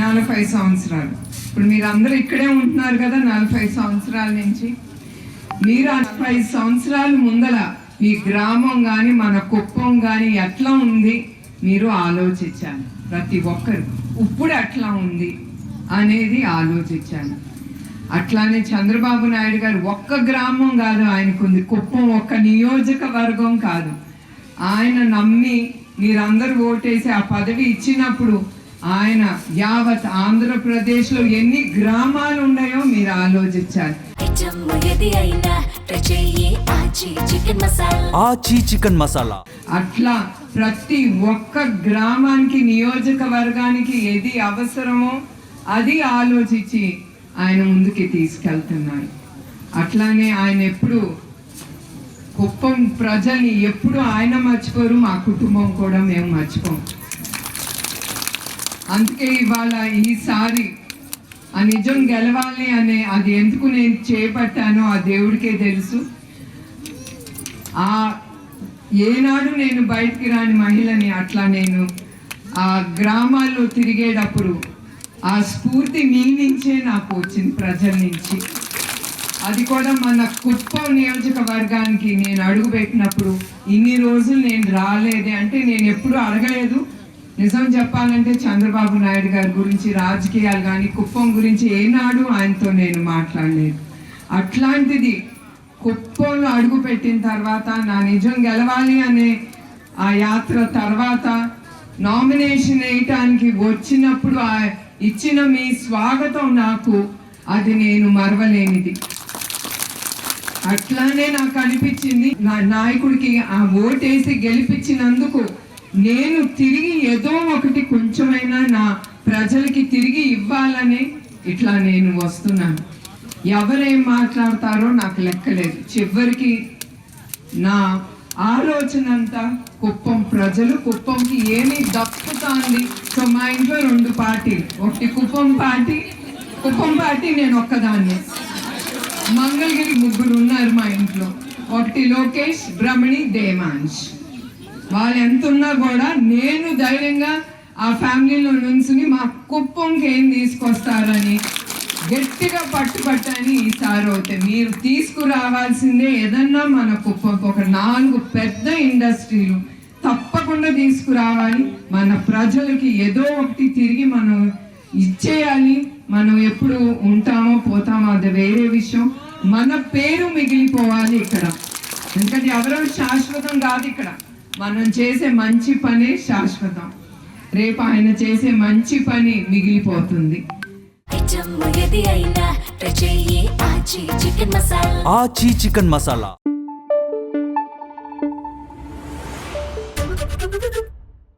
40 సంవత్సరాలు. ఇప్పుడు మీరు అందరూ ఇక్కడే ఉంటున్నారు కదా 40 సంవత్సరాల నుంచి. మీరు 40 సంవత్సరాల ముందల ఈ గ్రామం కానీ మన కుప్పం కానీ ఎట్లా ఉంది మీరు ఆలోచించాను. ప్రతి ఒక్కరు ఇప్పుడు ఎట్లా ఉంది అనేది ఆలోచించాను. అట్లానే చంద్రబాబు నాయుడు గారు ఒక్క గ్రామం కాదు ఆయనకుంది, కుప్పం ఒక్క నియోజకవర్గం కాదు. ఆయన నమ్మి మీరందరూ ఓటేసి ఆ పదవి ఇచ్చినప్పుడు ఆయన యావత్ ఆంధ్రప్రదేశ్లో ఎన్ని గ్రామాలు ఉన్నాయో మీరు ఆలోచించాలి. అట్లా ప్రతి ఒక్క గ్రామానికి నియోజకవర్గానికి ఏది అవసరమో అది ఆలోచించి ఆయన ముందుకి తీసుకెళ్తున్నారు. అట్లానే ఆయన ఎప్పుడు కుప్పం ప్రజల్ని ఎప్పుడు ఆయన మర్చిపోరు, మా కుటుంబం కూడా మేము మర్చిపోం. అందుకే ఇవాళ ఈసారి ఆ నిజం గెలవాలి అనే అది ఎందుకు నేను చేపట్టానో ఆ దేవుడికే తెలుసు. ఆ ఏనాడు నేను బయటికి రాని మహిళని అట్లా నేను ఆ గ్రామాల్లో తిరిగేటప్పుడు ఆ స్ఫూర్తి మీ నుంచే నాకు వచ్చింది, ప్రజల నుంచి. అది కూడా మన కుప్పం నియోజకవర్గానికి నేను అడుగుపెట్టినప్పుడు ఇన్ని రోజులు నేను రాలేదే అంటే నేను ఎప్పుడూ అడగలేదు. నిజం చెప్పాలంటే చంద్రబాబు నాయుడు గారి గురించి రాజకీయాలు కానీ కుప్పం గురించి ఏనాడు ఆయనతో నేను మాట్లాడలేదు. అట్లాంటిది కుప్పంలో అడుగు పెట్టిన తర్వాత నా నిజం గెలవాలి అనే ఆ యాత్ర తర్వాత నామినేషన్ వేయటానికి వచ్చినప్పుడు ఇచ్చిన మీ స్వాగతం నాకు అది నేను మరవలేనిది. అట్లానే నాకు అనిపించింది నా నాయకుడికి ఆ ఓటేసి గెలిపించినందుకు నేను తిరిగి ఏదో ఒకటి కొంచెమైనా నా ప్రజలకి తిరిగి ఇవ్వాలని ఇట్లా నేను వస్తున్నాను. ఎవరేం మాట్లాడతారో నాకు లెక్కలేదు. చివరికి నా ఆలోచన అంతా కుప్పం ప్రజలు, కుప్పంకి ఏమి దక్కుతుంది. సో మా ఇంట్లో 2 పార్టీలు, ఒకటి కుప్పం పార్టీ నేను ఒక్కదాన్ని. మంగళగిరి 3 ఉన్నారు మా ఇంట్లో, ఒకటి లోకేష్, బ్రహ్మణి, దేవాంశ్. వాళ్ళు ఎంత ఉన్నా కూడా నేను ధైర్యంగా ఆ ఫ్యామిలీలో నుంచుని మా కుప్పంకి ఏం తీసుకొస్తారని గట్టిగా పట్టుబట్టని ఈసారి అవుతాయి. మీరు తీసుకురావాల్సిందే ఏదన్నా మన కుప్పంకి ఒక 4 పెద్ద ఇండస్ట్రీలు తప్పకుండా తీసుకురావాలి. మన ప్రజలకి ఏదో ఒకటి తిరిగి మనం ఇచ్చేయాలి. మనం ఎప్పుడు ఉంటామో పోతామో అది వేరే విషయం. మన పేరు మిగిలిపోవాలి ఇక్కడ. ఎందుకంటే ఎవరో శాశ్వతం కాదు. ఇక్కడ మనం చేసే మంచి పనే శాశ్వతం. రేపు ఆయన చేసే మంచి పని మిగిలిపోతుంది. ఆచి చికెన్ మసాలా.